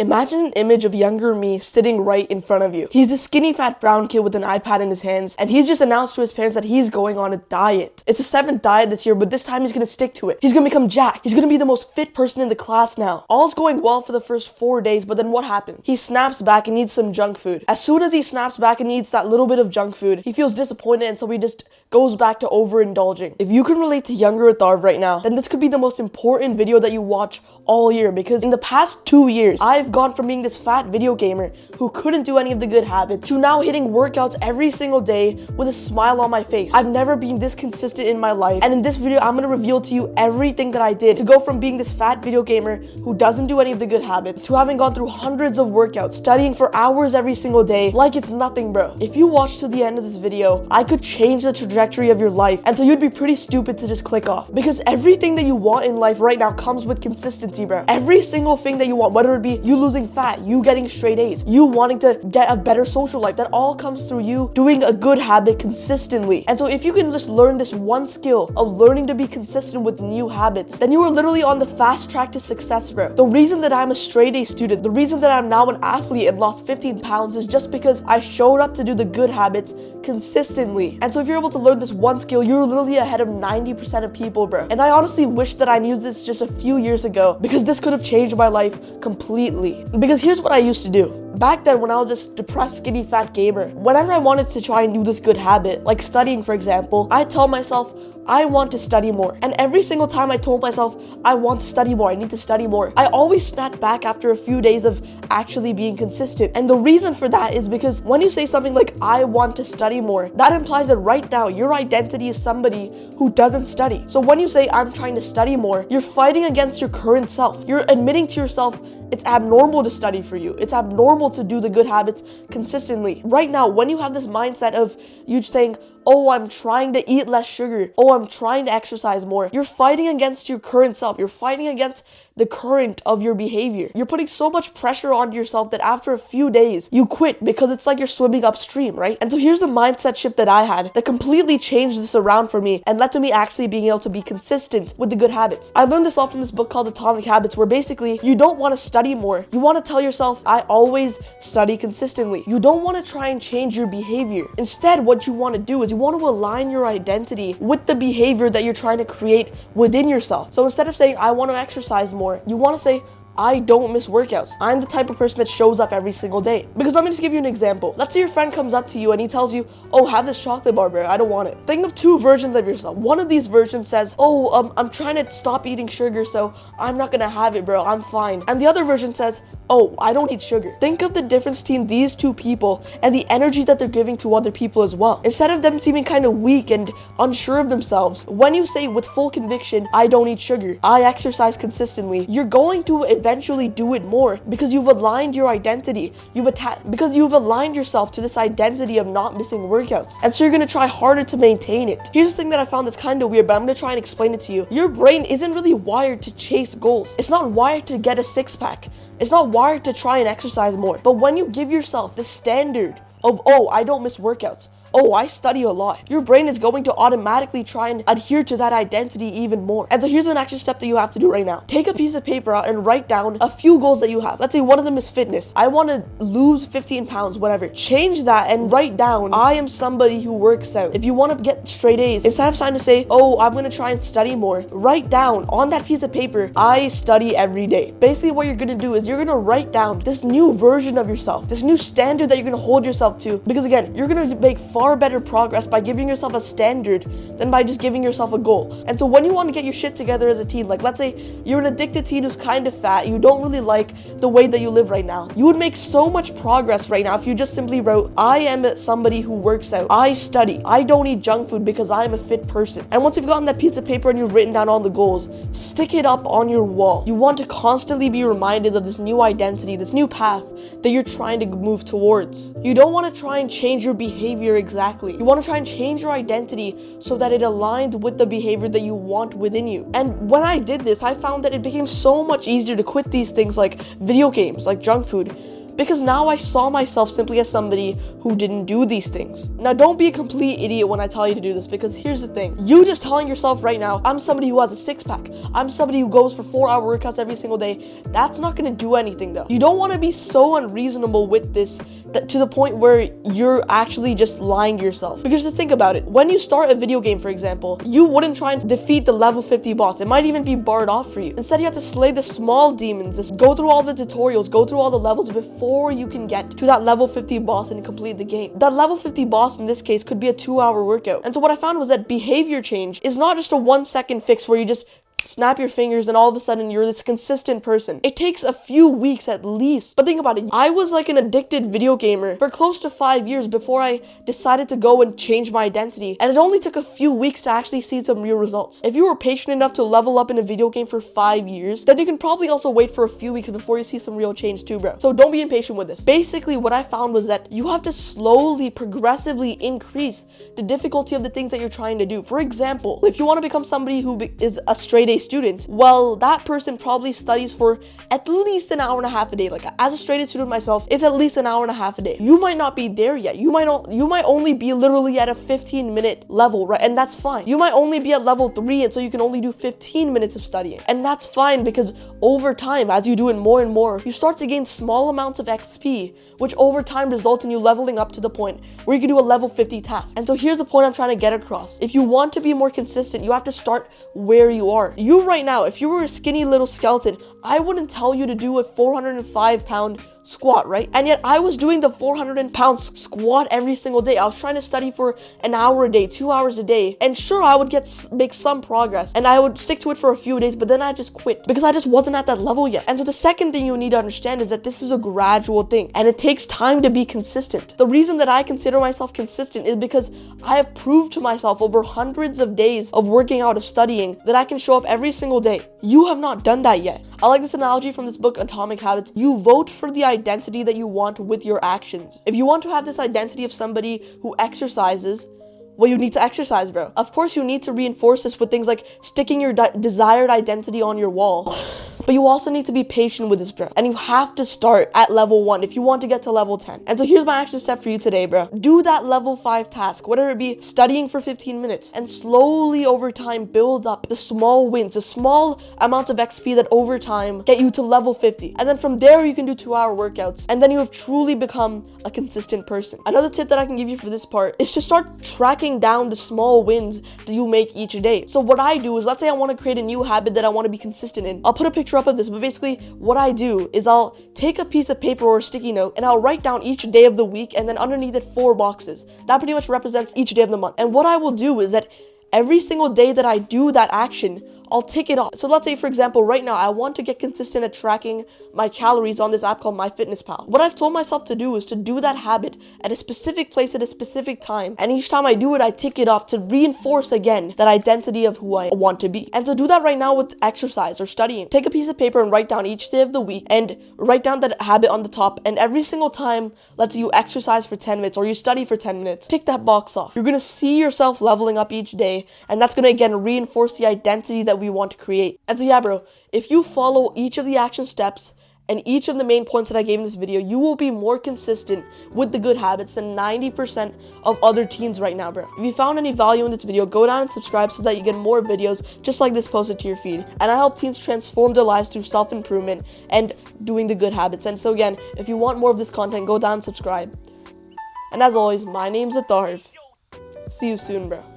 Imagine an image of younger me sitting right in front of you. He's a skinny fat brown kid with an iPad in his hands, and he's just announced to his parents that he's going on a diet. It's a 7th diet this year, but this time he's gonna stick to it. He's gonna become jacked. He's gonna be the most fit person in the class now. All's going well for the first 4 days, but then what happened? He snaps back and needs some junk food. As soon as he snaps back and eats that little bit of junk food, he feels disappointed, and so he just goes back to overindulging. If you can relate to younger Atharv right now, then this could be the most important video that you watch all year, because in the past 2 years, I've gone from being this fat video gamer who couldn't do any of the good habits to now hitting workouts every single day with a smile on my face. I've never been this consistent in my life, and in this video, I'm gonna reveal to you everything that I did to go from being this fat video gamer who doesn't do any of the good habits to having gone through hundreds of workouts, studying for hours every single day like it's nothing, bro. If you watch to the end of this video, I could change the trajectory of your life, and so you'd be pretty stupid to just click off, because everything that you want in life right now comes with consistency, bro. Every single thing that you want, whether it be you losing fat, you getting straight A's, you wanting to get a better social life, that all comes through you doing a good habit consistently. And so if you can just learn this one skill of learning to be consistent with new habits, then you are literally on the fast track to success, bro. The reason that I'm a straight A student, the reason that I'm now an athlete and lost 15 pounds is just because I showed up to do the good habits consistently. And so if you're able to learn this one skill, you're literally ahead of 90% of people, bro. And I honestly wish that I knew this just a few years ago, because this could have changed my life completely. Because here's what I used to do. Back then, when I was just depressed, skinny, fat gamer, whenever I wanted to try and do this good habit, like studying, for example, I tell myself, I want to study more. And every single time I told myself, I want to study more, I need to study more, I always snapped back after a few days of actually being consistent. And the reason for that is because when you say something like, I want to study more, that implies that right now, your identity is somebody who doesn't study. So when you say, I'm trying to study more, you're fighting against your current self. You're admitting to yourself, it's abnormal to study for you. It's abnormal to do the good habits consistently. Right now, when you have this mindset of you saying, oh, I'm trying to eat less sugar, oh, I'm trying to exercise more, you're fighting against your current self. You're fighting against the current of your behavior. You're putting so much pressure on yourself that after a few days, you quit, because it's like you're swimming upstream, right? And so here's the mindset shift that I had that completely changed this around for me and led to me actually being able to be consistent with the good habits. I learned this all from this book called Atomic Habits, where basically you don't want to study more. You want to tell yourself, I always study consistently. You don't want to try and change your behavior. Instead, what you want to do is you want to align your identity with the behavior that you're trying to create within yourself. So instead of saying, I want to exercise more, you want to say, I don't miss workouts. I'm the type of person that shows up every single day. Because let me just give you an example. Let's say your friend comes up to you and he tells you, oh, have this chocolate bar, bro. I don't want it. Think of 2 versions of yourself. One of these versions says, oh, I'm trying to stop eating sugar, so I'm not gonna have it, bro. I'm fine. And the other version says, oh, I don't eat sugar. Think of the difference between these 2 people and the energy that they're giving to other people as well. Instead of them seeming kind of weak and unsure of themselves, when you say with full conviction, I don't eat sugar, I exercise consistently, you're going to eventually do it more, because you've aligned your identity. Because you've aligned yourself to this identity of not missing workouts. And so you're gonna try harder to maintain it. Here's the thing that I found that's kind of weird, but I'm gonna try and explain it to you. Your brain isn't really wired to chase goals. It's not wired to get a 6-pack. It's not wired to try and exercise more. But when you give yourself the standard of, oh, I don't miss workouts, oh, I study a lot, your brain is going to automatically try and adhere to that identity even more. And so here's an extra step that you have to do right now. Take a piece of paper out and write down a few goals that you have. Let's say one of them is fitness. I want to lose 15 pounds, whatever. Change that and write down, I am somebody who works out. If you want to get straight A's, instead of trying to say, oh, I'm going to try and study more, write down on that piece of paper, I study every day. Basically what you're going to do is you're going to write down this new version of yourself, this new standard that you're going to hold yourself to. Because again, you're going to make far better progress by giving yourself a standard than by just giving yourself a goal. And so when you want to get your shit together as a teen, like let's say you're an addicted teen who's kind of fat, you don't really like the way that you live right now, you would make so much progress right now if you just simply wrote, I am somebody who works out, I study, I don't eat junk food because I'm a fit person. And once you've gotten that piece of paper and you've written down all the goals, stick it up on your wall. You want to constantly be reminded of this new identity, this new path that you're trying to move towards. You don't want to try and change your behavior exactly. You want to try and change your identity so that it aligns with the behavior that you want within you. And when I did this, I found that it became so much easier to quit these things like video games, like junk food, because now I saw myself simply as somebody who didn't do these things. Now, don't be a complete idiot when I tell you to do this, because here's the thing. You just telling yourself right now, I'm somebody who has a six-pack, I'm somebody who goes for 4-hour workouts every single day, that's not going to do anything though. You don't want to be so unreasonable with this to the point where you're actually just lying to yourself. Because just think about it. When you start a video game, for example, you wouldn't try and defeat the level 50 boss. It might even be barred off for you. Instead, you have to slay the small demons, just go through all the tutorials, go through all the levels before you can get to that level 50 boss and complete the game. That level 50 boss in this case could be a 2-hour workout. And so what I found was that behavior change is not just a 1-second fix where you just snap your fingers and all of a sudden you're this consistent person. It takes a few weeks at least. But think about it. I was like an addicted video gamer for close to 5 years before I decided to go and change my identity. And it only took a few weeks to actually see some real results. If you were patient enough to level up in a video game for 5 years, then you can probably also wait for a few weeks before you see some real change too, bro. So don't be impatient with this. Basically, what I found was that you have to slowly, progressively increase the difficulty of the things that you're trying to do. For example, if you want to become somebody who is a straight A student, well, that person probably studies for at least an hour and a half a day. Like, as a straight A student myself, it's at least an hour and a half a day. You might not be there yet. You might only be literally at a 15-minute level, right? And that's fine. You might only be at level 3, and so you can only do 15 minutes of studying. And that's fine, because over time, as you do it more and more, you start to gain small amounts of XP, which over time result in you leveling up to the point where you can do a level 50 task. And so here's the point I'm trying to get across. If you want to be more consistent, you have to start where you are. You right now, if you were a skinny little skeleton, I wouldn't tell you to do a 405-pound squat, right? And yet I was doing the 400-pound squat every single day. I was trying to study for an hour a day, 2 hours a day, and sure, I would make some progress and I would stick to it for a few days, but then I just quit because I just wasn't at that level yet. And so the second thing you need to understand is that this is a gradual thing and it takes time to be consistent. The reason that I consider myself consistent is because I have proved to myself over hundreds of days of working out, of studying, that I can show up every single day. You have not done that yet. I like this analogy from this book, Atomic Habits. You vote for the identity that you want with your actions. If you want to have this identity of somebody who exercises, well, you need to exercise, bro. Of course, you need to reinforce this with things like sticking your desired identity on your wall. But you also need to be patient with this, bro. And you have to start at level 1 if you want to get to level 10. And so here's my action step for you today, bro. Do that level 5 task, whatever it be, studying for 15 minutes. And slowly over time, build up the small wins, the small amounts of XP that over time get you to level 50. And then from there, you can do 2-hour workouts. And then you have truly become a consistent person. Another tip that I can give you for this part is to start tracking down the small wins that you make each day. So what I do is, let's say I want to create a new habit that I want to be consistent in. I'll put a picture up of this, but basically what I do is I'll take a piece of paper or a sticky note and I'll write down each day of the week, and then underneath it 4 boxes. That pretty much represents each day of the month. And what I will do is that every single day that I do that action, I'll tick it off. So let's say, for example, right now, I want to get consistent at tracking my calories on this app called MyFitnessPal. What I've told myself to do is to do that habit at a specific place at a specific time. And each time I do it, I tick it off to reinforce again that identity of who I want to be. And so do that right now with exercise or studying. Take a piece of paper and write down each day of the week and write down that habit on the top. And every single time, let's say you exercise for 10 minutes or you study for 10 minutes, tick that box off. You're going to see yourself leveling up each day. And that's going to, again, reinforce the identity that we want to create. And so yeah, bro, if you follow each of the action steps and each of the main points that I gave in this video, you will be more consistent with the good habits than 90% of other teens right now, bro. If you found any value in this video, go down and subscribe so that you get more videos just like this posted to your feed. And I help teens transform their lives through self-improvement and doing the good habits. And so again, if you want more of this content, go down and subscribe. And as always, my name's Atharv. See you soon, bro.